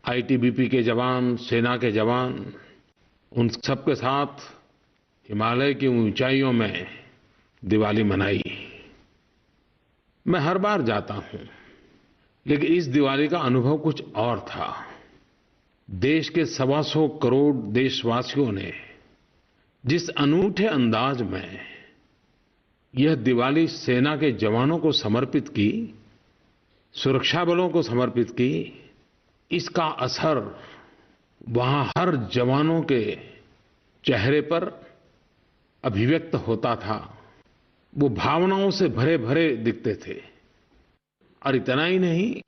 ITBP के जवान, सेना के जवान, उन सबके साथ हिमालय की ऊंचाइयों में दिवाली मनाई। मैं हर बार जाता हूँ, लेकिन इस दिवाली का अनुभव कुछ और था। देश के 125 करोड़ देशवासियों ने जिस अनूठे अंदाज में यह दिवाली सेना के जवानों को समर्पित की, सुरक्षा बलों को समर्पित की, इसका असर वहाँ हर जवानों के चेहरे पर अभिव्यक्त होता था। वो भावनाओं से भरे भरे दिखते थे। और इतना ही नहीं,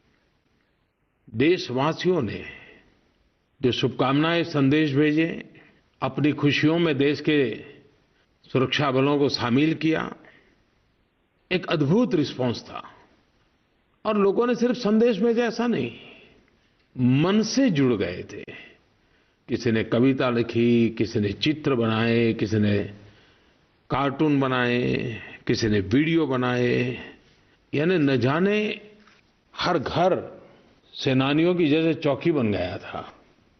देशवासियों ने जो शुभकामनाएं संदेश भेजे, अपनी खुशियों में देश के सुरक्षा बलों को शामिल किया, एक अद्भुत रिस्पांस था। और लोगों ने सिर्फ संदेश भेजे ऐसा नहीं, मन से जुड़ गए थे। किसी ने कविता लिखी, किसी ने चित्र बनाए, किसी ने कार्टून बनाए, किसी ने वीडियो बनाए, यानी न जाने हर घर सेनानियों की जैसे चौकी बन गया था।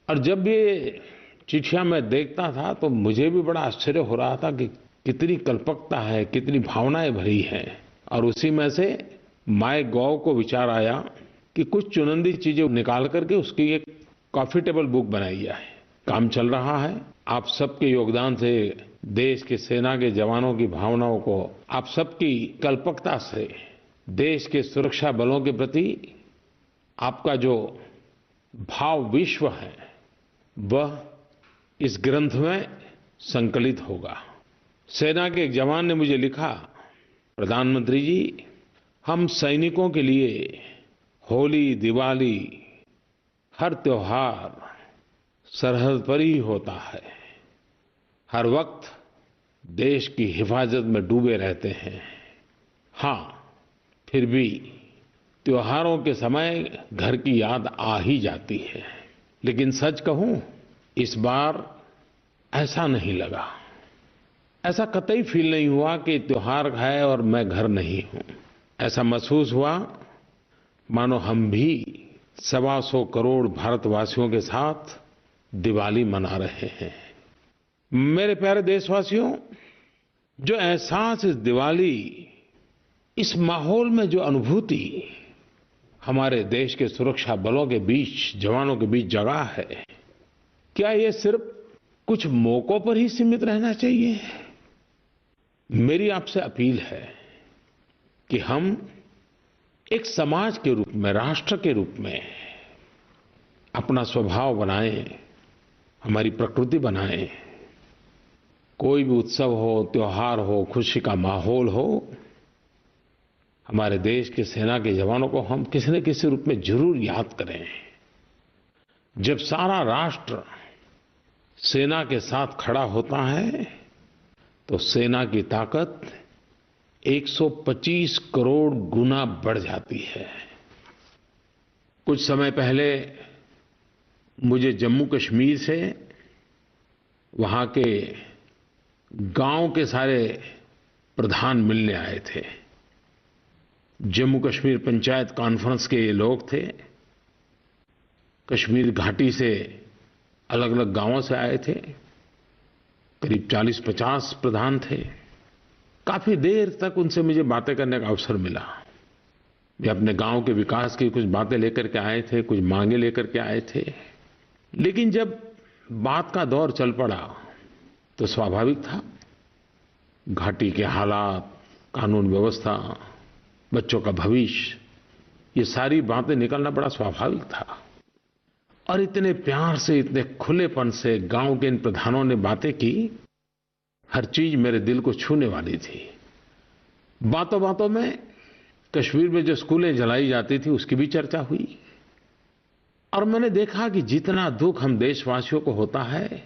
और जब ये चिट्ठियां मैं देखता था तो मुझे भी बड़ा आश्चर्य हो रहा था कि कितनी कल्पकता है, कितनी भावनाएं भरी हैं। और उसी में से माय गॉव को विचार आया कि कुछ चुनिंदा चीजें निकाल करके उसकी एक कॉफी टेबल बुक बनाई जाए। काम चल रहा है। आप सबके योगदान से देश के सेना के जवानों की भावनाओं को, आप सबकी कल्पकता से देश के सुरक्षा बलों के प्रति आपका जो भाव विश्व है, वह इस ग्रंथ में संकलित होगा। सेना के एक जवान ने मुझे लिखा, प्रधानमंत्री जी, हम सैनिकों के लिए होली, दिवाली, हर त्योहार सरहद पर ही होता है। हर वक्त देश की हिफाजत में डूबे रहते हैं। हाँ, फिर भी त्योहारों के समय घर की याद आ ही जाती है। लेकिन सच कहूं, इस बार ऐसा नहीं लगा। ऐसा कतई फील नहीं हुआ कि त्योहार है और मैं घर नहीं हूं। ऐसा महसूस हुआ मानो हम भी 125 करोड़ भारतवासियों के साथ दिवाली मना रहे हैं। मेरे प्यारे देशवासियों, जो एहसास इस दिवाली, इस माहौल में जो अनुभूति हमारे देश के सुरक्षा बलों के बीच, जवानों के बीच जगा है, क्या ये सिर्फ कुछ मौकों पर ही सीमित रहना चाहिए? मेरी आपसे अपील है कि हम एक समाज के रूप में, राष्ट्र के रूप में अपना स्वभाव बनाएं, हमारी प्रकृति बनाएं। कोई भी उत्सव हो, त्योहार हो, खुशी का माहौल हो, हमारे देश के सेना के जवानों को हम किसी न किसी रूप में जरूर याद करें। जब सारा राष्ट्र सेना के साथ खड़ा होता है तो सेना की ताकत 125 करोड़ गुना बढ़ जाती है। कुछ समय पहले मुझे जम्मू कश्मीर से वहां के गांव के सारे प्रधान मिलने आए थे। जम्मू कश्मीर पंचायत कॉन्फ्रेंस के ये लोग थे। कश्मीर घाटी से अलग अलग गांवों से आए थे। करीब 40-50 प्रधान थे। काफी देर तक उनसे मुझे बातें करने का अवसर मिला। वे अपने गांव के विकास की कुछ बातें लेकर के आए थे, कुछ मांगे लेकर के आए थे। लेकिन जब बात का दौर चल पड़ा तो स्वाभाविक था, घाटी के हालात, कानून व्यवस्था, बच्चों का भविष्य, ये सारी बातें निकलना बड़ा स्वाभाविक था। और इतने प्यार से, इतने खुलेपन से गांव के इन प्रधानों ने बातें की, हर चीज मेरे दिल को छूने वाली थी। बातों बातों में कश्मीर में जो स्कूलें जलाई जाती थी उसकी भी चर्चा हुई। और मैंने देखा कि जितना दुख हम देशवासियों को होता है,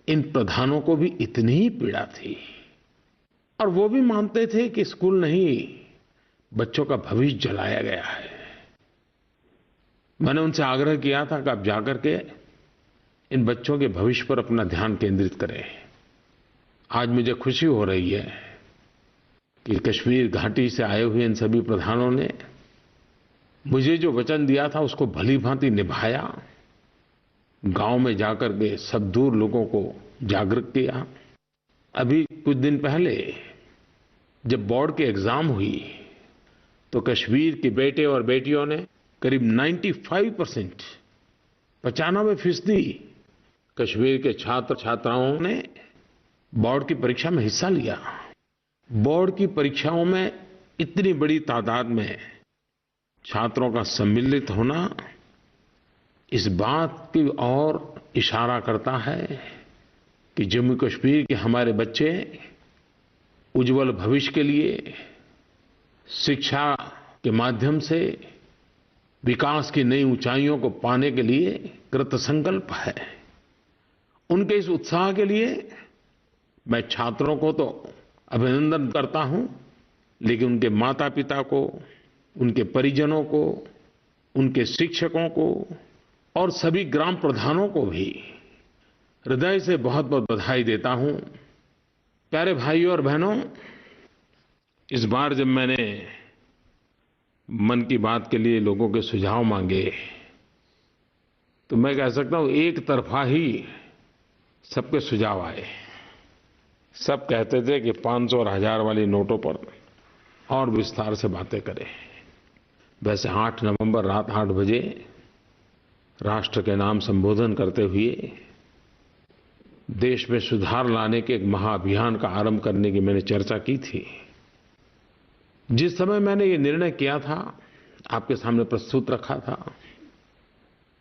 इन प्रधानों को भी इतनी ही पीड़ा थी। और वो भी मानते थे कि स्कूल नहीं, बच्चों का भविष्य जलाया गया है। मैंने उनसे आग्रह किया था कि आप जाकर के इन बच्चों के भविष्य पर अपना ध्यान केंद्रित करें। आज मुझे खुशी हो रही है कि कश्मीर घाटी से आए हुए इन सभी प्रधानों ने मुझे जो वचन दिया था उसको भली भांति निभाया गांव में जाकर के सब दूर लोगों को जागरूक किया। अभी कुछ दिन पहले जब बोर्ड की एग्जाम हुई तो कश्मीर के बेटे और बेटियों ने करीब 95% 95% कश्मीर के छात्र छात्राओं ने बोर्ड की परीक्षा में हिस्सा लिया। बोर्ड की परीक्षाओं में इतनी बड़ी तादाद में छात्रों का सम्मिलित होना इस बात की ओर इशारा करता है कि जम्मू कश्मीर के हमारे बच्चे उज्जवल भविष्य के लिए शिक्षा के माध्यम से विकास की नई ऊंचाइयों को पाने के लिए कृतसंकल्प है। उनके इस उत्साह के लिए मैं छात्रों को तो अभिनंदन करता हूं, लेकिन उनके माता पिता को, उनके परिजनों को, उनके शिक्षकों को और सभी ग्राम प्रधानों को भी हृदय से बहुत बहुत बधाई देता हूं। प्यारे भाइयों और बहनों, इस बार जब मैंने मन की बात के लिए लोगों के सुझाव मांगे तो मैं कह सकता हूं एक तरफा ही सबके सुझाव आए। सब कहते थे कि 500 और 1000 वाली नोटों पर और विस्तार से बातें करें। वैसे 8 नवंबर रात 8 बजे राष्ट्र के नाम संबोधन करते हुए देश में सुधार लाने के एक महाअभियान का आरंभ करने की मैंने चर्चा की थी। जिस समय मैंने ये निर्णय किया था, आपके सामने प्रस्तुत रखा था,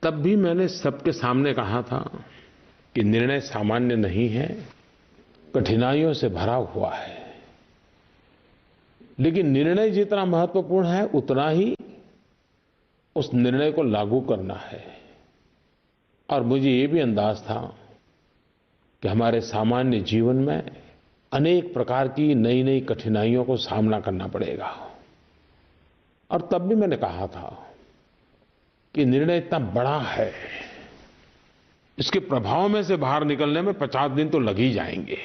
तब भी मैंने सबके सामने कहा था कि निर्णय सामान्य नहीं है, कठिनाइयों से भरा हुआ है, लेकिन निर्णय जितना महत्वपूर्ण है उतना ही उस निर्णय को लागू करना है। और मुझे ये भी अंदाज था कि हमारे सामान्य जीवन में अनेक प्रकार की नई नई कठिनाइयों को सामना करना पड़ेगा। और तब भी मैंने कहा था कि निर्णय इतना बड़ा है, इसके प्रभाव में से बाहर निकलने में 50 दिन तो लग ही जाएंगे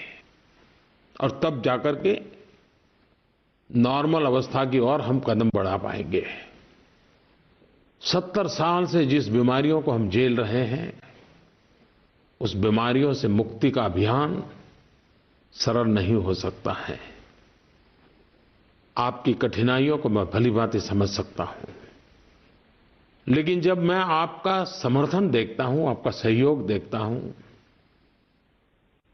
और तब जाकर के नॉर्मल अवस्था की ओर हम कदम बढ़ा पाएंगे। 70 साल से जिस बीमारियों को हम झेल रहे हैं, उस बीमारियों से मुक्ति का अभियान सरल नहीं हो सकता है। आपकी कठिनाइयों को मैं भलीभांति समझ सकता हूं, लेकिन जब मैं आपका समर्थन देखता हूं, आपका सहयोग देखता हूं,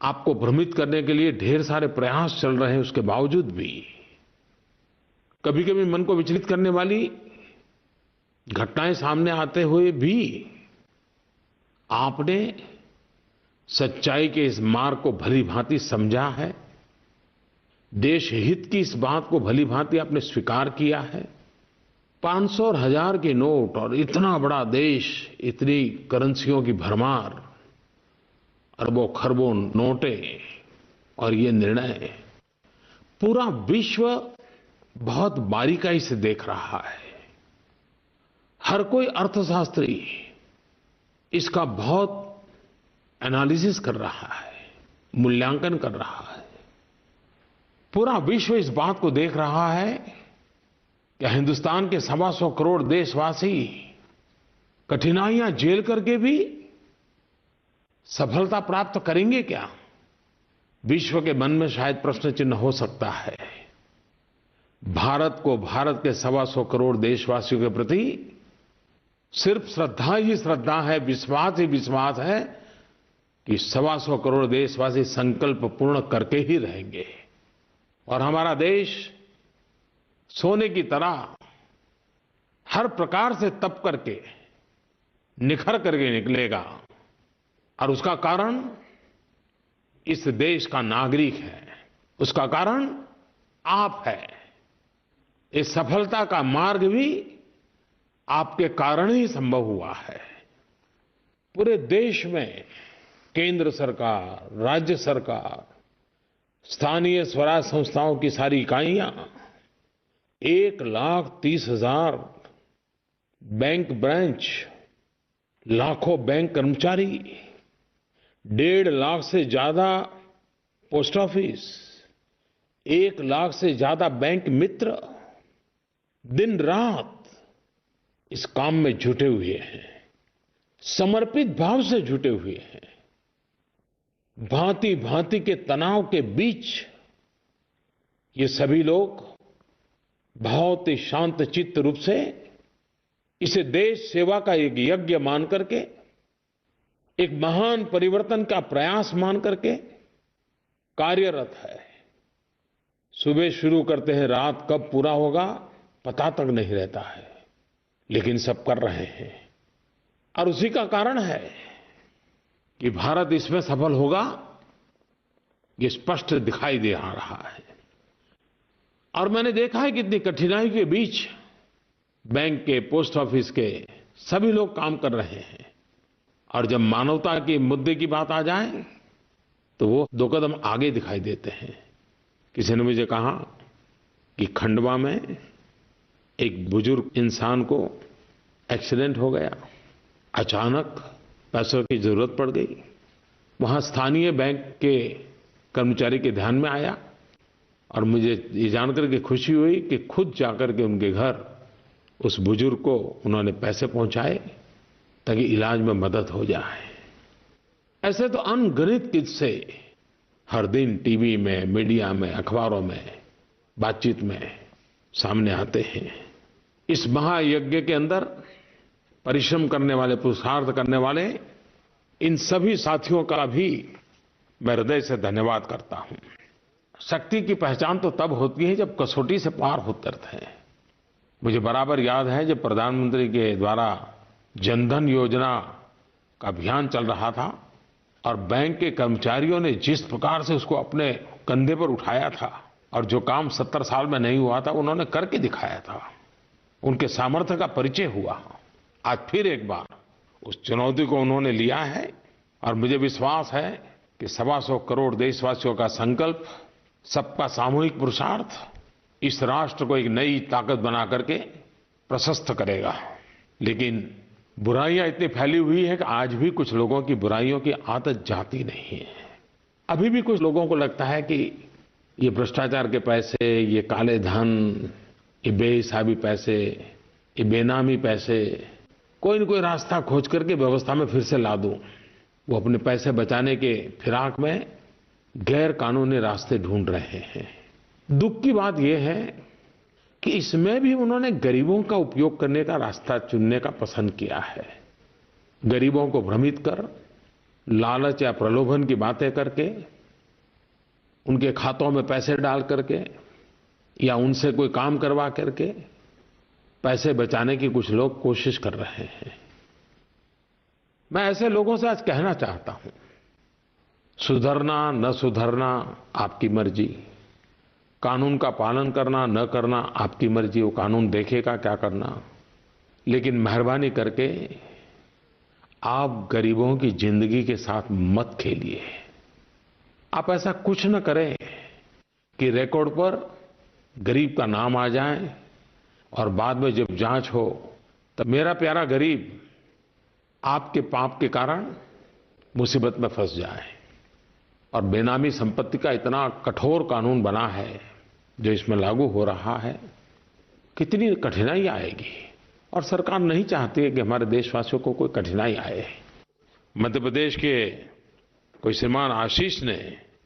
आपको भ्रमित करने के लिए ढेर सारे प्रयास चल रहे हैं, उसके बावजूद भी कभी-कभी मन को विचलित करने वाली घटनाएं सामने आते हुए भी आपने सच्चाई के इस मार्ग को भलीभांति समझा है, देश हित की इस बात को भलीभांति आपने स्वीकार किया है। 500 और 1000 के नोट और इतना बड़ा देश, इतनी करेंसियों की भरमार, अरबों खरबों नोटें और ये निर्णय, पूरा विश्व बहुत बारीकाई से देख रहा है। हर कोई अर्थशास्त्री इसका बहुत एनालिसिस कर रहा है, मूल्यांकन कर रहा है। पूरा विश्व इस बात को देख रहा है कि हिंदुस्तान के 125 करोड़ देशवासी कठिनाइयां झेल करके भी सफलता प्राप्त करेंगे क्या? विश्व के मन में शायद प्रश्न चिन्ह हो सकता है। भारत को, भारत के 125 करोड़ देशवासियों के प्रति सिर्फ श्रद्धा ही श्रद्धा है, विश्वास ही विश्वास है कि 125 करोड़ देशवासी संकल्प पूर्ण करके ही रहेंगे और हमारा देश सोने की तरह हर प्रकार से तप करके, निखर करके निकलेगा। और उसका कारण इस देश का नागरिक है, उसका कारण आप है। इस सफलता का मार्ग भी आपके कारण ही संभव हुआ है। पूरे देश में केंद्र सरकार, राज्य सरकार, स्थानीय स्वराज संस्थाओं की सारी इकाइयां, 1,30,000 बैंक ब्रांच, लाखों बैंक कर्मचारी, 1.5 लाख से ज्यादा पोस्ट ऑफिस, 1 लाख से ज्यादा बैंक मित्र दिन रात इस काम में जुटे हुए हैं। समर्पित भाव से जुटे हुए हैं। भांति भांति के तनाव के बीच ये सभी लोग बहुत ही शांत चित्त रूप से इसे देश सेवा का एक यज्ञ मान करके, एक महान परिवर्तन का प्रयास मान करके कार्यरत है। सुबह शुरू करते हैं, रात कब पूरा होगा पता तक नहीं रहता है, लेकिन सब कर रहे हैं। और उसी का कारण है कि भारत इसमें सफल होगा, ये स्पष्ट दिखाई दे आ रहा है। और मैंने देखा है कि इतनी कठिनाई के बीच बैंक के, पोस्ट ऑफिस के सभी लोग काम कर रहे हैं। और जब मानवता के मुद्दे की बात आ जाए तो वो 2 कदम आगे दिखाई देते हैं। किसी ने मुझे कहा कि खंडवा में एक बुजुर्ग इंसान को एक्सीडेंट हो गया, अचानक पैसों की जरूरत पड़ गई। वहां स्थानीय बैंक के कर्मचारी के ध्यान में आया और मुझे ये जानकर के खुशी हुई कि खुद जाकर के उनके घर उस बुजुर्ग को उन्होंने पैसे पहुंचाए ताकि इलाज में मदद हो जाए। ऐसे तो अनगिनत किस्से हर दिन टीवी में, मीडिया में, अखबारों में, बातचीत में सामने आते हैं। इस महायज्ञ के अंदर परिश्रम करने वाले, पुरुषार्थ करने वाले इन सभी साथियों का भी मैं हृदय से धन्यवाद करता हूं। शक्ति की पहचान तो तब होती है जब कसौटी से पार उतरते हैं। मुझे बराबर याद है जब प्रधानमंत्री के द्वारा जनधन योजना का अभियान चल रहा था और बैंक के कर्मचारियों ने जिस प्रकार से उसको अपने कंधे पर उठाया था और जो काम 70 साल में नहीं हुआ था उन्होंने करके दिखाया था, उनके सामर्थ्य का परिचय हुआ। आज फिर एक बार उस चुनौती को उन्होंने लिया है और मुझे विश्वास है कि 125 करोड़ देशवासियों का संकल्प, सबका सामूहिक पुरुषार्थ इस राष्ट्र को एक नई ताकत बना करके प्रशस्त करेगा। लेकिन बुराइयां इतनी फैली हुई है कि आज भी कुछ लोगों की बुराइयों की आदत जाती नहीं है। अभी भी कुछ लोगों को लगता है कि ये भ्रष्टाचार के पैसे, ये काले धन, ये बेहिसाबी पैसे, ये बेनामी पैसे, कोई न कोई रास्ता खोज करके व्यवस्था में फिर से ला दूं। वो अपने पैसे बचाने के फिराक में गैर कानूनी रास्ते ढूंढ रहे हैं। दुख की बात यह है कि इसमें भी उन्होंने गरीबों का उपयोग करने का रास्ता चुनने का पसंद किया है। गरीबों को भ्रमित कर, लालच या प्रलोभन की बातें करके, उनके खातों में पैसे डाल करके या उनसे कोई काम करवा करके पैसे बचाने की कुछ लोग कोशिश कर रहे हैं। मैं ऐसे लोगों से आज कहना चाहता हूं, सुधरना न सुधरना आपकी मर्जी, कानून का पालन करना न करना आपकी मर्जी, वो कानून देखेगा क्या करना। लेकिन मेहरबानी करके आप गरीबों की जिंदगी के साथ मत खेलिए। आप ऐसा कुछ न करें कि रिकॉर्ड पर गरीब का नाम आ जाए और बाद में जब जांच हो तब मेरा प्यारा गरीब आपके पाप के कारण मुसीबत में फंस जाए। और बेनामी संपत्ति का इतना कठोर कानून बना है जो इसमें लागू हो रहा है, कितनी कठिनाई आएगी। और सरकार नहीं चाहती है कि हमारे देशवासियों को कोई कठिनाई आए। मध्य प्रदेश के कोई श्रीमान आशीष ने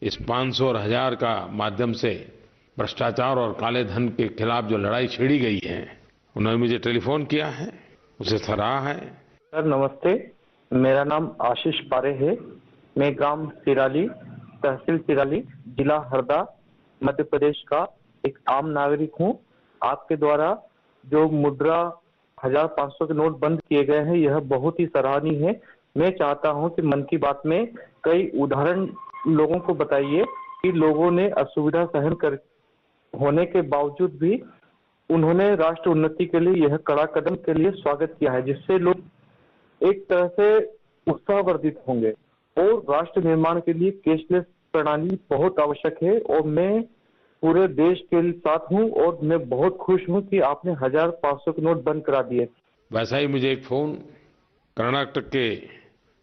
इस 500 और 1000 का माध्यम से भ्रष्टाचार और काले धन के खिलाफ जो लड़ाई छेड़ी गई है, उन्होंने मुझे टेलीफोन किया है, उसे सराहा है। सर नमस्ते, मेरा नाम आशीष पारे है। मैं ग्राम सिराली, तहसील सिराली, जिला हरदा, मध्य प्रदेश का एक आम नागरिक हूं। आपके द्वारा जो मुद्रा 1500 के नोट बंद किए गए हैं, यह बहुत ही सराहनीय है। मैं चाहता हूं कि मन की बात में कई उदाहरण लोगों को बताइए कि लोगों ने असुविधा सहन कर होने के बावजूद भी उन्होंने राष्ट्र उन्नति के लिए यह कड़ा कदम के लिए स्वागत किया है, जिससे लोग एक तरह से उत्साहवर्धित होंगे। और राष्ट्र निर्माण के लिए कैशलेस प्रणाली बहुत आवश्यक है और मैं पूरे देश के साथ हूं और मैं बहुत खुश हूं कि आपने 1500 के नोट बंद करा दिए। वैसा ही मुझे एक फोन कर्नाटक के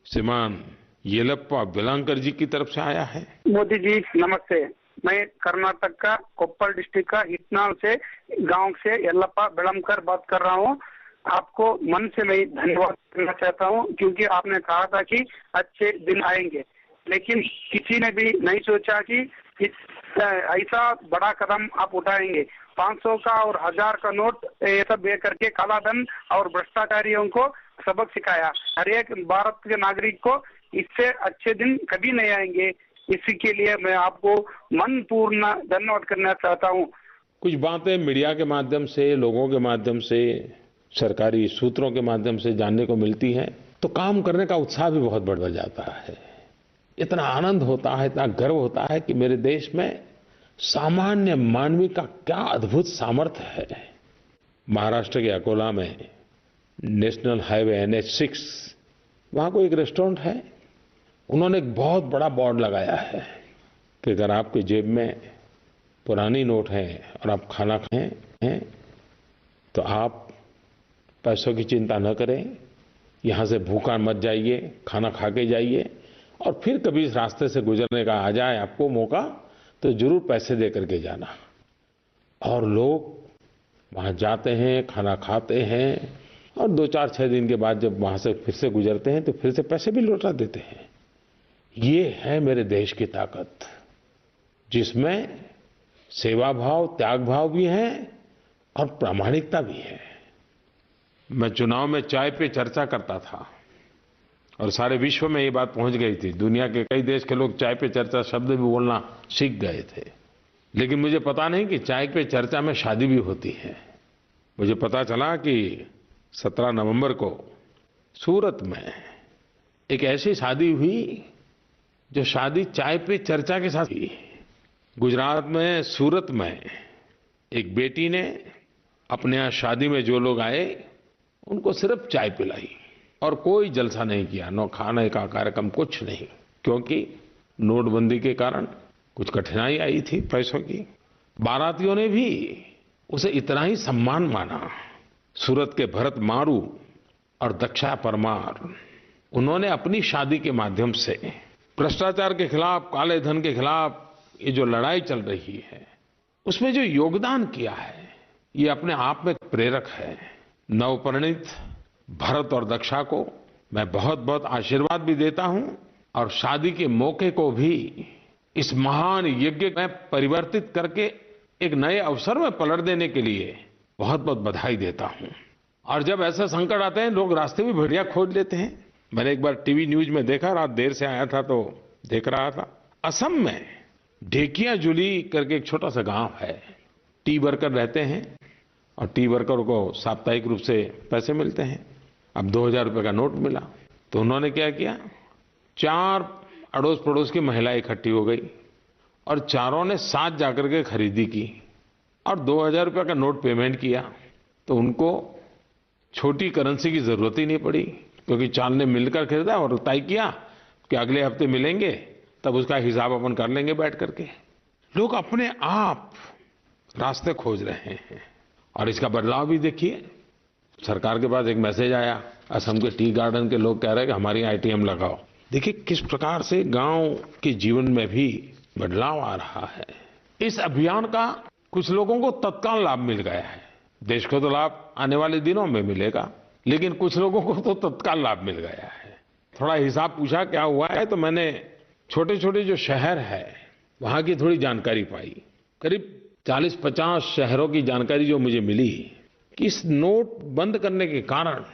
श्रीमान येलप्पा वेलांकर जी की तरफ से आया है। मोदी जी नमस्ते, मैं कर्नाटक का कोप्पल डिस्ट्रिक्ट का इटनाल से गांव से येलप्पा वेलांकर बात कर रहा हूं। आपको मन से मैं धन्यवाद करना चाहता हूं, क्योंकि आपने कहा था कि अच्छे दिन आएंगे, लेकिन किसी ने भी नहीं सोचा कि ऐसा बड़ा कदम आप उठाएंगे। 500 का और 1000 का नोट ये सब दे करके काला धन और भ्रष्टाचारियों को सबक सिखाया। हर एक भारत के नागरिक को इससे अच्छे दिन कभी नहीं आएंगे। इसी के लिए मैं आपको मन पूर्ण धन्यवाद करना चाहता हूँ। कुछ बातें मीडिया के माध्यम से, लोगों के माध्यम से, सरकारी सूत्रों के माध्यम से जानने को मिलती है तो काम करने का उत्साह भी बहुत बढ़ जाता है। इतना आनंद होता है, इतना गर्व होता है कि मेरे देश में सामान्य मानवी का क्या अद्भुत सामर्थ्य है। महाराष्ट्र के अकोला में नेशनल हाईवे NH6 वहां कोई एक रेस्टोरेंट है, उन्होंने एक बहुत बड़ा बोर्ड लगाया है कि अगर आपकी जेब में पुरानी नोट है और आप खाना खाएं हैं तो आप पैसों की चिंता न करें, यहां से भूखा मत जाइए, खाना खा के जाइए, और फिर कभी इस रास्ते से गुजरने का आ जाए आपको मौका तो जरूर पैसे दे करके जाना। और लोग वहां जाते हैं, खाना खाते हैं और 2-4-6 दिन के बाद जब वहां से फिर से गुजरते हैं तो फिर से पैसे भी लौटा देते हैं। ये है मेरे देश की ताकत, जिसमें सेवा भाव, त्याग भाव भी है और प्रामाणिकता भी है। मैं चुनाव में चाय पे चर्चा करता था और सारे विश्व में ये बात पहुंच गई थी। दुनिया के कई देश के लोग चाय पे चर्चा शब्द भी बोलना सीख गए थे। लेकिन मुझे पता नहीं कि चाय पे चर्चा में शादी भी होती है। मुझे पता चला कि 17 नवंबर को सूरत में एक ऐसी शादी हुई जो शादी चाय पे चर्चा के साथ हुई। गुजरात में सूरत में एक बेटी ने अपने यहाँ शादी में जो लोग आए उनको सिर्फ चाय पिलाई और कोई जलसा नहीं किया, न खाने का कार्यक्रम, कुछ नहीं, क्योंकि नोटबंदी के कारण कुछ कठिनाई आई थी पैसों की। बारातियों ने भी उसे इतना ही सम्मान माना। सूरत के भरत मारू और दक्षा परमार, उन्होंने अपनी शादी के माध्यम से भ्रष्टाचार के खिलाफ, काले धन के खिलाफ ये जो लड़ाई चल रही है उसमें जो योगदान किया है ये अपने आप में प्रेरक है। नवपरिणीत भरत और दक्षा को मैं बहुत बहुत आशीर्वाद भी देता हूं और शादी के मौके को भी इस महान यज्ञ में परिवर्तित करके एक नए अवसर में पलट देने के लिए बहुत बहुत बधाई देता हूं। और जब ऐसे संकट आते हैं लोग रास्ते भी बढ़िया खोज लेते हैं। मैंने एक बार टीवी न्यूज में देखा, रात देर से आया था तो देख रहा था, असम में ढेकियाजुली करके एक छोटा सा गांव है। टी वर्कर रहते हैं और टी वर्कर को साप्ताहिक रूप से पैसे मिलते हैं। अब 2000 रुपए का नोट मिला तो उन्होंने क्या किया, 4 अड़ोस पड़ोस की महिलाएं इकट्ठी हो गई और चारों ने साथ जाकर के खरीदी की और 2000 रुपए का नोट पेमेंट किया। तो उनको छोटी करेंसी की जरूरत ही नहीं पड़ी, क्योंकि 4 ने मिलकर खरीदा और तय किया कि अगले हफ्ते मिलेंगे, तब उसका हिसाब अपन कर लेंगे बैठ करके। लोग अपने आप रास्ते खोज रहे हैं और इसका बदलाव भी देखिए। सरकार के पास एक मैसेज आया, असम के टी गार्डन के लोग कह रहे हैं कि हमारी ATM लगाओ। देखिए किस प्रकार से गांव के जीवन में भी बदलाव आ रहा है। इस अभियान का कुछ लोगों को तत्काल लाभ मिल गया है। देश को तो लाभ आने वाले दिनों में मिलेगा, लेकिन कुछ लोगों को तो तत्काल लाभ मिल गया है। थोड़ा हिसाब पूछा क्या हुआ है तो मैंने छोटे छोटे जो शहर है वहां की थोड़ी जानकारी पाई। करीब 40-50 शहरों की जानकारी जो मुझे मिली कि इस नोट बंद करने के कारण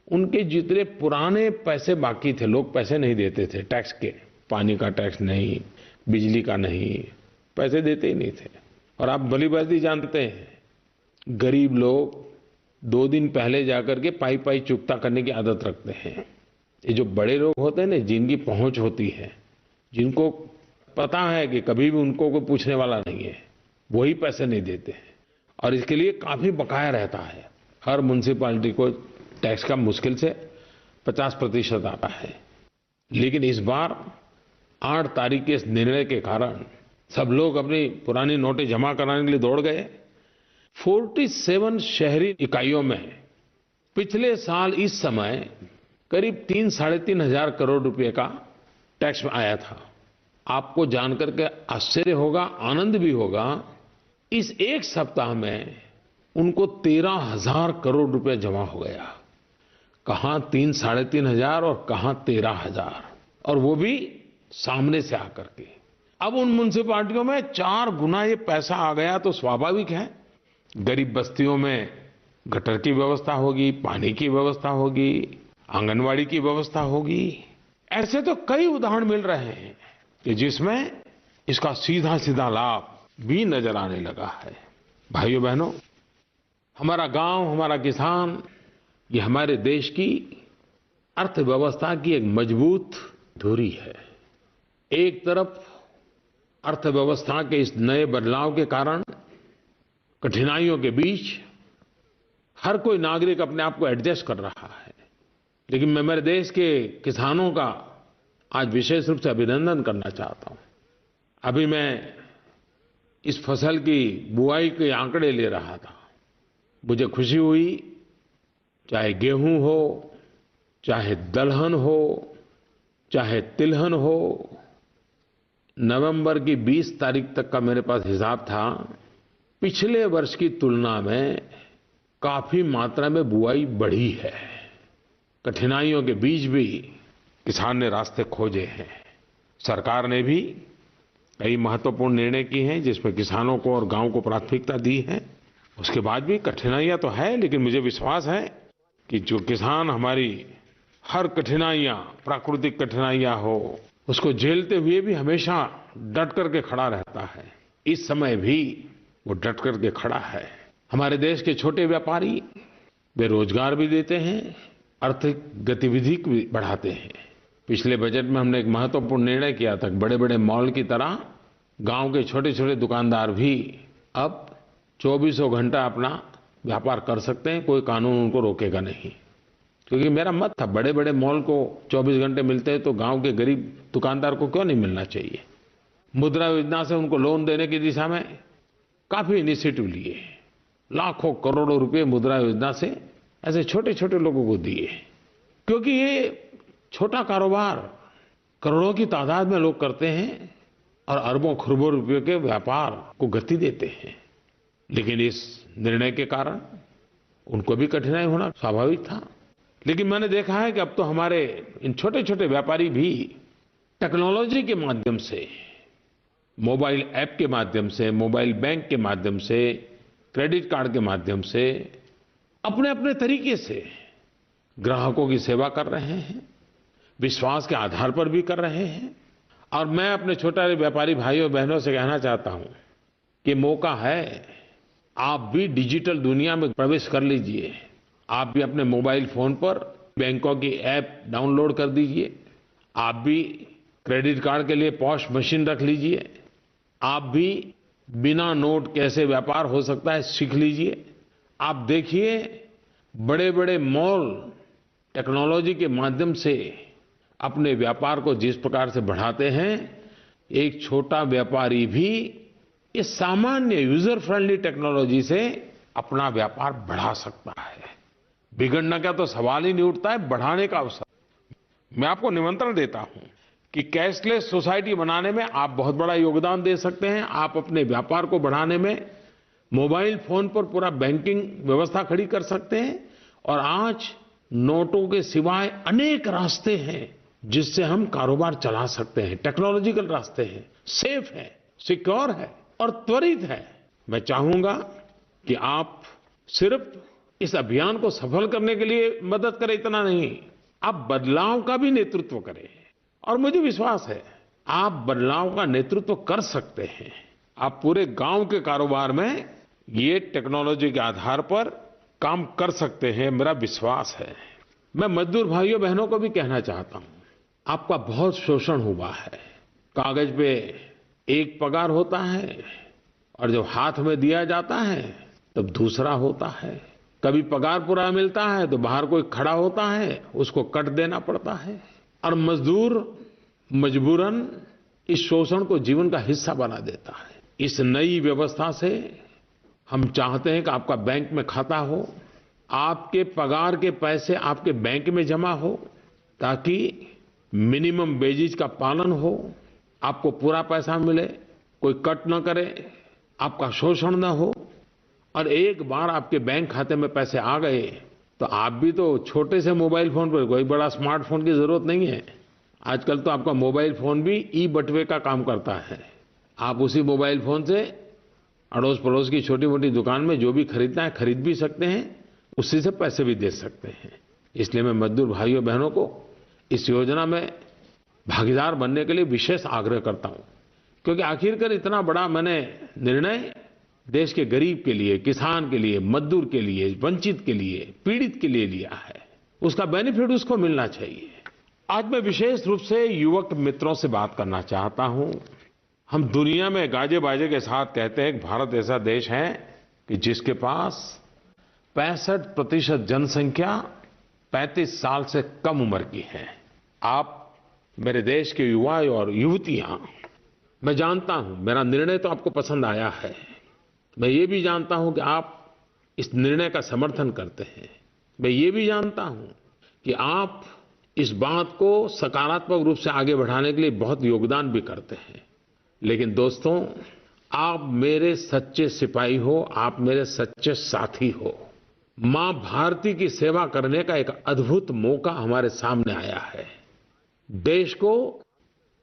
उनके जितने पुराने पैसे बाकी थे, लोग पैसे नहीं देते थे टैक्स के, पानी का टैक्स नहीं, बिजली का नहीं, पैसे देते ही नहीं थे। और आप भली भांति जानते हैं गरीब लोग 2 दिन पहले जाकर के पाई पाई चुकता करने की आदत रखते हैं। ये जो बड़े लोग होते हैं ना, जिनकी पहुंच होती है, जिनको पता है कि कभी भी उनको कोई पूछने वाला नहीं है, वही पैसे नहीं देते हैं और इसके लिए काफी बकाया रहता है। हर म्युनिसिपैलिटी को टैक्स का मुश्किल से 50% आता है। लेकिन इस बार 8 तारीख के इस निर्णय के कारण सब लोग अपनी पुरानी नोटें जमा कराने के लिए दौड़ गए। 47 शहरी इकाइयों में पिछले साल इस समय करीब 3-3.5 हजार करोड़ रुपए का टैक्स आया था। आपको जानकर के आश्चर्य होगा, आनंद भी होगा, इस एक सप्ताह में उनको 13,000 करोड़ रुपए जमा हो गया। कहां 3 साढ़े 3 हजार और कहां 13,000, और वो भी सामने से आकर के। अब उन म्युनिसिपैलिटियों में 4 गुना ये पैसा आ गया तो स्वाभाविक है गरीब बस्तियों में गटर की व्यवस्था होगी, पानी की व्यवस्था होगी, आंगनवाड़ी की व्यवस्था होगी। ऐसे तो कई उदाहरण मिल रहे हैं कि जिसमें इसका सीधा सीधा लाभ भी नजर आने लगा है। भाइयों बहनों, हमारा गांव, हमारा किसान, ये हमारे देश की अर्थव्यवस्था की एक मजबूत धुरी है। एक तरफ अर्थव्यवस्था के इस नए बदलाव के कारण कठिनाइयों के बीच हर कोई नागरिक अपने आप को एडजस्ट कर रहा है, लेकिन मैं मेरे देश के किसानों का आज विशेष रूप से अभिनंदन करना चाहता हूं। अभी मैं इस फसल की बुआई के आंकड़े ले रहा था, मुझे खुशी हुई, चाहे गेहूं हो, चाहे दलहन हो, चाहे तिलहन हो। नवंबर की 20 तारीख तक का मेरे पास हिसाब था, पिछले वर्ष की तुलना में काफी मात्रा में बुआई बढ़ी है। कठिनाइयों के बीच भी किसान ने रास्ते खोजे हैं। सरकार ने भी कई महत्वपूर्ण निर्णय किए हैं जिसमें किसानों को और गांव को प्राथमिकता दी है। उसके बाद भी कठिनाइयां तो है, लेकिन मुझे विश्वास है कि जो किसान हमारी हर कठिनाइयां, प्राकृतिक कठिनाइयां हो, उसको झेलते हुए भी हमेशा डट करके खड़ा रहता है। इस समय भी वो डट करके खड़ा है। हमारे देश के छोटे व्यापारी वे रोजगार भी देते हैं, आर्थिक गतिविधि भी बढ़ाते हैं। पिछले बजट में हमने एक महत्वपूर्ण निर्णय किया था, बड़े बड़े मॉल की तरह गांव के छोटे छोटे दुकानदार भी अब 24 घंटा अपना व्यापार कर सकते हैं, कोई कानून उनको रोकेगा नहीं। क्योंकि मेरा मत था, बड़े बड़े मॉल को 24 घंटे मिलते हैं तो गांव के गरीब दुकानदार को क्यों नहीं मिलना चाहिए। मुद्रा योजना से उनको लोन देने की दिशा में काफी इनिशिएटिव लिए, लाखों करोड़ों रुपए मुद्रा योजना से ऐसे छोटे छोटे लोगों को दिए, क्योंकि ये छोटा कारोबार करोड़ों की तादाद में लोग करते हैं और अरबों खरबों रुपयों के व्यापार को गति देते हैं। लेकिन इस निर्णय के कारण उनको भी कठिनाई होना स्वाभाविक था। लेकिन मैंने देखा है कि अब तो हमारे इन छोटे छोटे व्यापारी भी टेक्नोलॉजी के माध्यम से, मोबाइल ऐप के माध्यम से, मोबाइल बैंक के माध्यम से, क्रेडिट कार्ड के माध्यम से अपने अपने तरीके से ग्राहकों की सेवा कर रहे हैं, विश्वास के आधार पर भी कर रहे हैं। और मैं अपने छोटे व्यापारी भाइयों बहनों से कहना चाहता हूं कि मौका है, आप भी डिजिटल दुनिया में प्रवेश कर लीजिए। आप भी अपने मोबाइल फोन पर बैंकों की ऐप डाउनलोड कर दीजिए। आप भी क्रेडिट कार्ड के लिए पॉश मशीन रख लीजिए। आप भी बिना नोट कैसे व्यापार हो सकता है सीख लीजिए। आप देखिए, बड़े बड़े मॉल टेक्नोलॉजी के माध्यम से अपने व्यापार को जिस प्रकार से बढ़ाते हैं, एक छोटा व्यापारी भी इस सामान्य यूजर फ्रेंडली टेक्नोलॉजी से अपना व्यापार बढ़ा सकता है। बिगड़ने का तो सवाल ही नहीं उठता है, बढ़ाने का अवसर। मैं आपको निमंत्रण देता हूं कि कैशलेस सोसाइटी बनाने में आप बहुत बड़ा योगदान दे सकते हैं। आप अपने व्यापार को बढ़ाने में मोबाइल फोन पर पूरा बैंकिंग व्यवस्था खड़ी कर सकते हैं। और आज नोटों के सिवाय अनेक रास्ते हैं जिससे हम कारोबार चला सकते हैं। टेक्नोलॉजिकल रास्ते हैं, सेफ है, सिक्योर है और त्वरित है। मैं चाहूंगा कि आप सिर्फ इस अभियान को सफल करने के लिए मदद करें, इतना नहीं, आप बदलाव का भी नेतृत्व करें। और मुझे विश्वास है आप बदलाव का नेतृत्व कर सकते हैं। आप पूरे गांव के कारोबार में ये टेक्नोलॉजी के आधार पर काम कर सकते हैं, मेरा विश्वास है। मैं मजदूर भाइयों बहनों को भी कहना चाहता हूं, आपका बहुत शोषण हुआ है। कागज पे एक पगार होता है और जब हाथ में दिया जाता है तब दूसरा होता है। कभी पगार पूरा मिलता है तो बाहर कोई खड़ा होता है, उसको कट देना पड़ता है। और मजदूर मजबूरन इस शोषण को जीवन का हिस्सा बना देता है। इस नई व्यवस्था से हम चाहते हैं कि आपका बैंक में खाता हो, आपके पगार के पैसे आपके बैंक में जमा हो, ताकि मिनिमम वेजेज का पालन हो, आपको पूरा पैसा मिले, कोई कट न करे, आपका शोषण न हो। और एक बार आपके बैंक खाते में पैसे आ गए तो आप भी तो छोटे से मोबाइल फोन पर, कोई बड़ा स्मार्टफोन की जरूरत नहीं है। आजकल तो आपका मोबाइल फोन भी ई बटुए का काम करता है। आप उसी मोबाइल फोन से अड़ोस पड़ोस की छोटी मोटी दुकान में जो भी खरीदना है खरीद भी सकते हैं, उसी से पैसे भी दे सकते हैं। इसलिए मैं मजदूर भाइयों बहनों को इस योजना में भागीदार बनने के लिए विशेष आग्रह करता हूं, क्योंकि आखिरकार इतना बड़ा मैंने निर्णय देश के गरीब के लिए, किसान के लिए, मजदूर के लिए, वंचित के लिए, पीड़ित के लिए लिया है। उसका बेनिफिट उसको मिलना चाहिए। आज मैं विशेष रूप से युवक मित्रों से बात करना चाहता हूं। हम दुनिया में गाजे बाजे के साथ कहते हैं कि भारत ऐसा देश है कि जिसके पास 65% जनसंख्या 35 साल से कम उम्र की है। आप मेरे देश के युवा और युवतियां, मैं जानता हूं मेरा निर्णय तो आपको पसंद आया है। मैं ये भी जानता हूं कि आप इस निर्णय का समर्थन करते हैं। मैं ये भी जानता हूं कि आप इस बात को सकारात्मक रूप से आगे बढ़ाने के लिए बहुत योगदान भी करते हैं। लेकिन दोस्तों, आप मेरे सच्चे सिपाही हो, आप मेरे सच्चे साथी हो। मां भारती की सेवा करने का एक अद्भुत मौका हमारे सामने आया है। देश को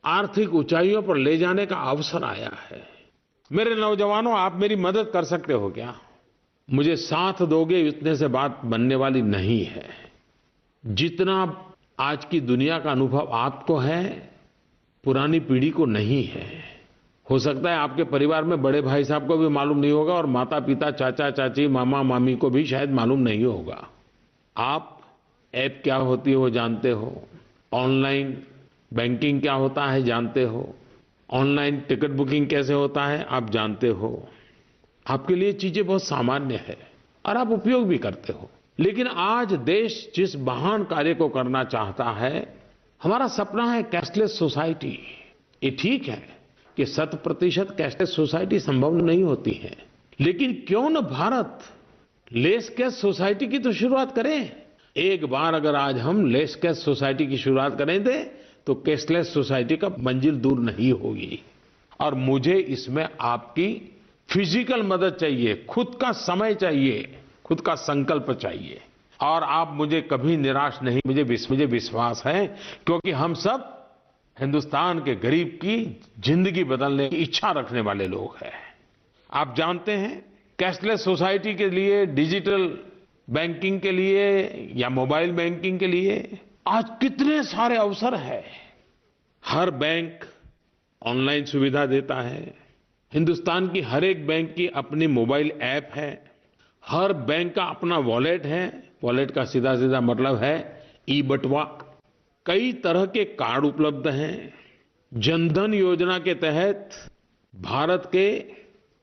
आर्थिक ऊंचाइयों पर ले जाने का अवसर आया है। मेरे नौजवानों, आप मेरी मदद कर सकते हो क्या? मुझे साथ दोगे इतने से बात बनने वाली नहीं है। जितना आज की दुनिया का अनुभव आपको है, पुरानी पीढ़ी को नहीं है। हो सकता है आपके परिवार में बड़े भाई साहब को भी मालूम नहीं होगा और माता पिता, चाचा चाची, मामा मामी को भी शायद मालूम नहीं होगा। आप ऐप क्या होती है वो जानते हो, ऑनलाइन बैंकिंग क्या होता है जानते हो, ऑनलाइन टिकट बुकिंग कैसे होता है आप जानते हो। आपके लिए चीजें बहुत सामान्य है और आप उपयोग भी करते हो। लेकिन आज देश जिस महान कार्य को करना चाहता है, हमारा सपना है कैशलेस सोसाइटी। ये ठीक है कि 100% कैशलेस सोसाइटी संभव नहीं होती है, लेकिन क्यों न भारत लेस कैश सोसाइटी की तो शुरुआत करें। एक बार अगर आज हम लेस कैश सोसाइटी की शुरुआत करेंगे तो कैशलेस सोसाइटी का मंजिल दूर नहीं होगी। और मुझे इसमें आपकी फिजिकल मदद चाहिए, खुद का समय चाहिए, खुद का संकल्प चाहिए। और आप मुझे कभी निराश नहीं, मुझे विश्वास है, क्योंकि हम सब हिंदुस्तान के गरीब की जिंदगी बदलने की इच्छा रखने वाले लोग हैं। आप जानते हैं, कैशलेस सोसाइटी के लिए, डिजिटल बैंकिंग के लिए या मोबाइल बैंकिंग के लिए आज कितने सारे अवसर हैं। हर बैंक ऑनलाइन सुविधा देता है। हिंदुस्तान की हर एक बैंक की अपनी मोबाइल ऐप है। हर बैंक का अपना वॉलेट है। वॉलेट का सीधा सीधा मतलब है ई बटुआ। कई तरह के कार्ड उपलब्ध हैं। जनधन योजना के तहत भारत के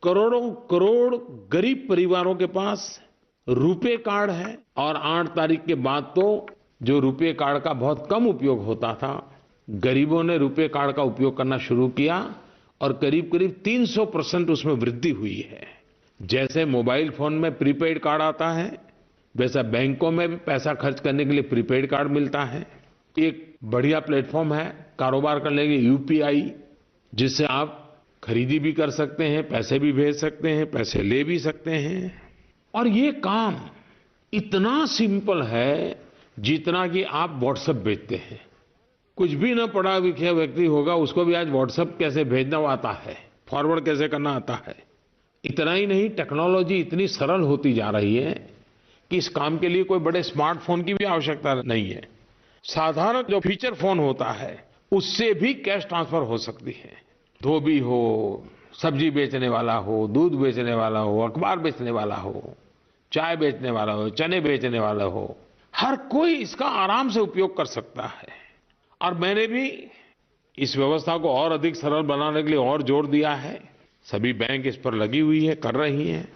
करोड़ों करोड़ गरीब परिवारों के पास रुपे कार्ड है। और 8 तारीख के बाद तो जो रुपे कार्ड का बहुत कम उपयोग होता था, गरीबों ने रुपे कार्ड का उपयोग करना शुरू किया और करीब करीब 300% उसमें वृद्धि हुई है। जैसे मोबाइल फोन में प्रीपेड कार्ड आता है, वैसा बैंकों में भी पैसा खर्च करने के लिए प्रीपेड कार्ड मिलता है। एक बढ़िया प्लेटफॉर्म है कारोबार करने के लिए यूपीआई, जिससे आप खरीदी भी कर सकते हैं, पैसे भी भेज सकते हैं, पैसे ले भी सकते हैं। और ये काम इतना सिंपल है जितना कि आप व्हाट्सएप भेजते हैं। कुछ भी न पढ़ा लिखा व्यक्ति होगा, उसको भी आज व्हाट्सएप कैसे भेजना आता है, फॉरवर्ड कैसे करना आता है। इतना ही नहीं, टेक्नोलॉजी इतनी सरल होती जा रही है कि इस काम के लिए कोई बड़े स्मार्टफोन की भी आवश्यकता नहीं है। साधारण जो फीचर फोन होता है, उससे भी कैश ट्रांसफर हो सकती है। धोबी हो, सब्जी बेचने वाला हो, दूध बेचने वाला हो, अखबार बेचने वाला हो, चाय बेचने वाला हो, चने बेचने वाला हो, हर कोई इसका आराम से उपयोग कर सकता है। और मैंने भी इस व्यवस्था को और अधिक सरल बनाने के लिए और जोर दिया है। सभी बैंक इस पर लगी हुई है, कर रही हैं।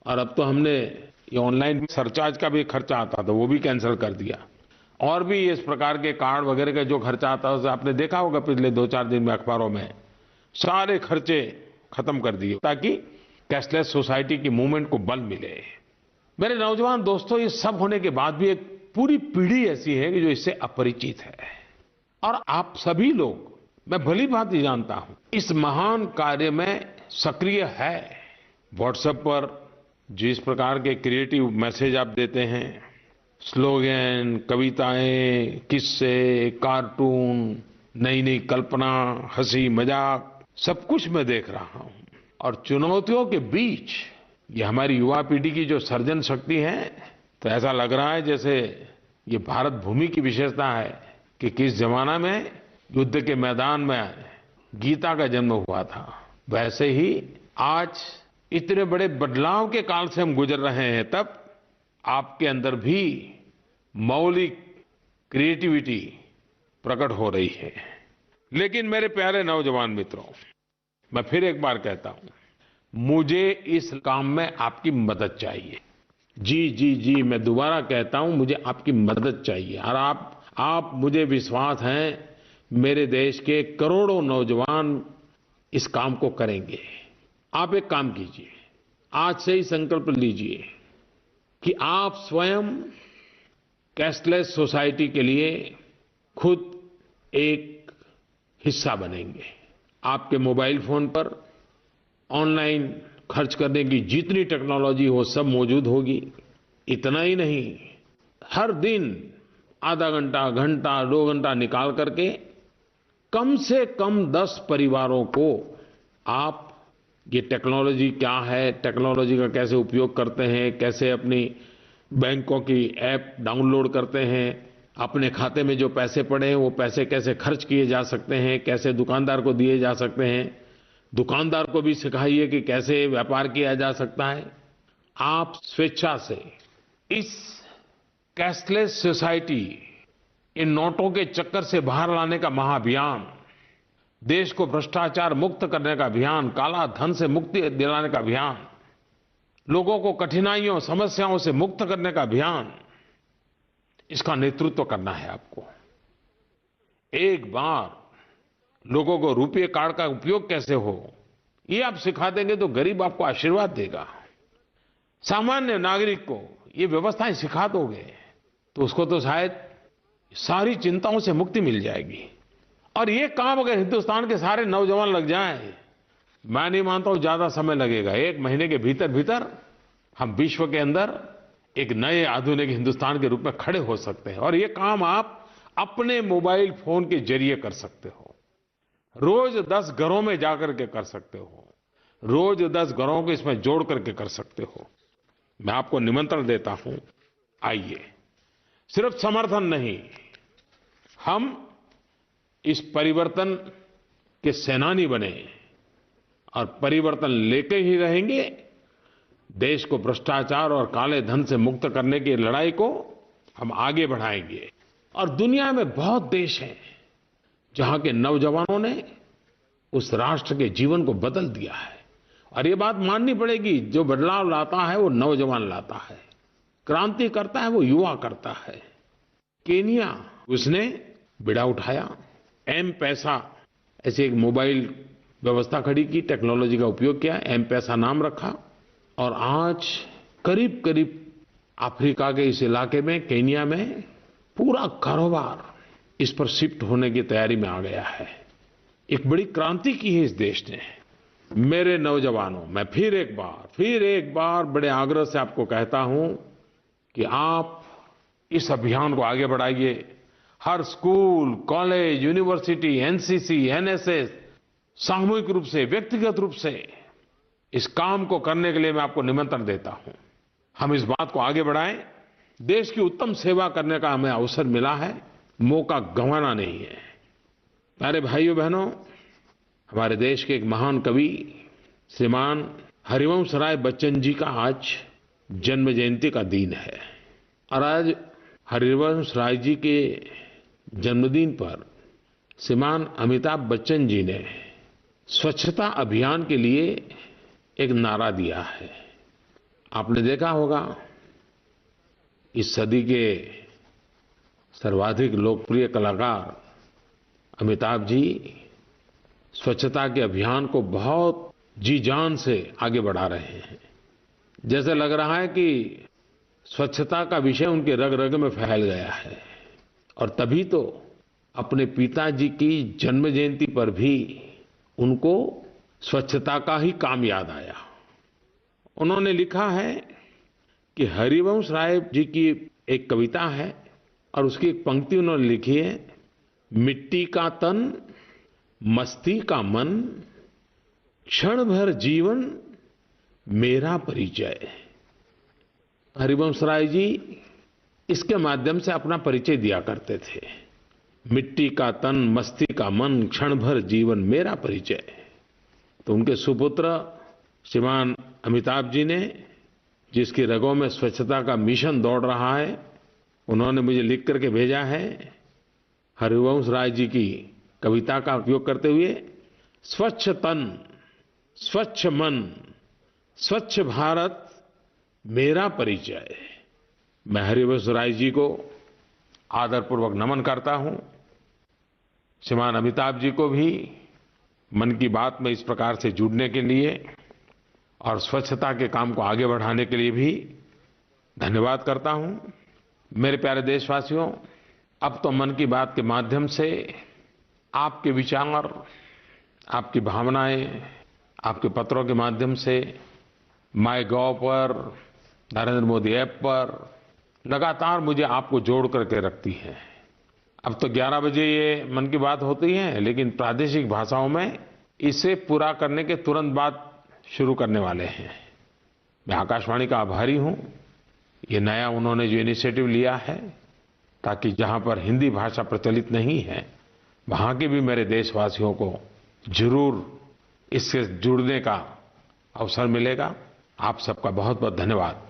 और अब तो हमने ये ऑनलाइन सरचार्ज का भी खर्चा आता था, वो भी कैंसिल कर दिया। और भी इस प्रकार के कार्ड वगैरह का जो खर्चा आता है, आपने देखा होगा पिछले 2-4 दिन में अखबारों में, सारे खर्चे खत्म कर दिए ताकि कैशलेस सोसाइटी की मूवमेंट को बल मिले। मेरे नौजवान दोस्तों, ये सब होने के बाद भी एक पूरी पीढ़ी ऐसी है कि जो इससे अपरिचित है। और आप सभी लोग, मैं भली भांति जानता हूं, इस महान कार्य में सक्रिय है। व्हाट्सएप पर जिस प्रकार के क्रिएटिव मैसेज आप देते हैं, स्लोगन, कविताएं, किस्से, कार्टून, नई नई कल्पना, हंसी मजाक, सब कुछ मैं देख रहा हूं। और चुनौतियों के बीच ये हमारी युवा पीढ़ी की जो सर्जन शक्ति है, तो ऐसा लग रहा है जैसे ये भारत भूमि की विशेषता है कि किस जमाना में युद्ध के मैदान में गीता का जन्म हुआ था, वैसे ही आज इतने बड़े बदलाव के काल से हम गुजर रहे हैं, तब आपके अंदर भी मौलिक क्रिएटिविटी प्रकट हो रही है। लेकिन मेरे प्यारे नौजवान मित्रों, मैं फिर एक बार कहता हूं, मुझे इस काम में आपकी मदद चाहिए। जी जी जी, मैं दोबारा कहता हूं, मुझे आपकी मदद चाहिए। और आप मुझे विश्वास है, मेरे देश के करोड़ों नौजवान इस काम को करेंगे। आप एक काम कीजिए, आज से ही संकल्प लीजिए कि आप स्वयं कैशलेस सोसाइटी के लिए खुद एक हिस्सा बनेंगे। आपके मोबाइल फोन पर ऑनलाइन खर्च करने की जितनी टेक्नोलॉजी हो, सब मौजूद होगी। इतना ही नहीं, हर दिन आधा घंटा, घंटा, 2 घंटा निकाल करके कम से कम 10 परिवारों को आप ये टेक्नोलॉजी क्या है, टेक्नोलॉजी का कैसे उपयोग करते हैं, कैसे अपनी बैंकों की ऐप डाउनलोड करते हैं, अपने खाते में जो पैसे पड़े हैं वो पैसे कैसे खर्च किए जा सकते हैं, कैसे दुकानदार को दिए जा सकते हैं, दुकानदार को भी सिखाइए कि कैसे व्यापार किया जा सकता है। आप स्वेच्छा से इस कैशलेस सोसाइटी, इन नोटों के चक्कर से बाहर लाने का महाअभियान, देश को भ्रष्टाचार मुक्त करने का अभियान, काला धन से मुक्ति दिलाने का अभियान, लोगों को कठिनाइयों, समस्याओं से मुक्त करने का अभियान, इसका नेतृत्व करना है आपको। एक बार लोगों को रुपये कार्ड का उपयोग कैसे हो, ये आप सिखा देंगे तो गरीब आपको आशीर्वाद देगा। सामान्य नागरिक को ये व्यवस्थाएं सिखा दोगे तो उसको तो शायद सारी चिंताओं से मुक्ति मिल जाएगी। और ये काम अगर हिंदुस्तान के सारे नौजवान लग जाएं, मैं नहीं मानता हूं ज्यादा समय लगेगा। 1 महीने के भीतर भीतर हम विश्व के अंदर एक नए आधुनिक हिंदुस्तान के रूप में खड़े हो सकते हैं। और ये काम आप अपने मोबाइल फोन के जरिए कर सकते हो। रोज 10 घरों में जाकर के कर सकते हो, रोज 10 घरों को इसमें जोड़ करके कर सकते हो। मैं आपको निमंत्रण देता हूं, आइए। सिर्फ समर्थन नहीं, हम इस परिवर्तन के सेनानी बने और परिवर्तन लेके ही रहेंगे। देश को भ्रष्टाचार और काले धन से मुक्त करने की लड़ाई को हम आगे बढ़ाएंगे। और दुनिया में बहुत देश हैं जहां के नौजवानों ने उस राष्ट्र के जीवन को बदल दिया है। और ये बात माननी पड़ेगी, जो बदलाव लाता है वो नौजवान लाता है, क्रांति करता है वो युवा करता है। केन्या, उसने बिड़ा उठाया, M-पैसा ऐसी एक मोबाइल व्यवस्था खड़ी की, टेक्नोलॉजी का उपयोग किया, M-पैसा नाम रखा। और आज करीब करीब अफ्रीका के इस इलाके में, केन्या में, पूरा कारोबार इस पर शिफ्ट होने की तैयारी में आ गया है। एक बड़ी क्रांति की है इस देश ने। मेरे नौजवानों, मैं फिर एक बार बड़े आग्रह से आपको कहता हूं कि आप इस अभियान को आगे बढ़ाइए। हर school, college, university, NCC, NSS सामूहिक रूप से, व्यक्तिगत रूप से इस काम को करने के लिए मैं आपको निमंत्रण देता हूं। हम इस बात को आगे बढ़ाएं। देश की उत्तम सेवा करने का हमें अवसर मिला है, मौका गंवाना नहीं है। प्यारे भाइयों बहनों, हमारे देश के एक महान कवि श्रीमान हरिवंश राय बच्चन जी का आज जन्म जयंती का दिन है। और आज हरिवंश राय जी के जन्मदिन पर श्रीमान अमिताभ बच्चन जी ने स्वच्छता अभियान के लिए एक नारा दिया है। आपने देखा होगा, इस सदी के सर्वाधिक लोकप्रिय कलाकार अमिताभ जी स्वच्छता के अभियान को बहुत जी जान से आगे बढ़ा रहे हैं। जैसे लग रहा है कि स्वच्छता का विषय उनके रग रग में फैल गया है। और तभी तो अपने पिताजी की जन्म जयंती पर भी उनको स्वच्छता का ही काम याद आया। उन्होंने लिखा है कि हरिवंश राय जी की एक कविता है और उसकी एक पंक्ति उन्होंने लिखी है, मिट्टी का तन मस्ती का मन क्षण भर जीवन मेरा परिचय। हरिवंश राय जी इसके माध्यम से अपना परिचय दिया करते थे, मिट्टी का तन मस्ती का मन क्षण भर जीवन मेरा परिचय। तो उनके सुपुत्र श्रीमान अमिताभ जी ने, जिसकी रगों में स्वच्छता का मिशन दौड़ रहा है, उन्होंने मुझे लिख करके भेजा है, हरिवंश राय जी की कविता का उपयोग करते हुए, स्वच्छ तन स्वच्छ मन स्वच्छ भारत मेरा परिचय। मैं हरिवंश राय जी को आदरपूर्वक नमन करता हूं। श्रीमान अमिताभ जी को भी मन की बात में इस प्रकार से जुड़ने के लिए और स्वच्छता के काम को आगे बढ़ाने के लिए भी धन्यवाद करता हूं। मेरे प्यारे देशवासियों, अब तो मन की बात के माध्यम से आपके विचार, आपकी भावनाएं, आपके पत्रों के माध्यम से माईगॉव पर, नरेंद्र मोदी ऐप पर लगातार मुझे आपको जोड़ करके रखती है। अब तो 11 बजे ये मन की बात होती है, लेकिन प्रादेशिक भाषाओं में इसे पूरा करने के तुरंत बाद शुरू करने वाले हैं। मैं आकाशवाणी का आभारी हूं, ये नया उन्होंने जो इनिशिएटिव लिया है, ताकि जहां पर हिंदी भाषा प्रचलित नहीं है, वहां के भी मेरे देशवासियों को जरूर इससे जुड़ने का अवसर मिलेगा। आप सबका बहुत बहुत धन्यवाद।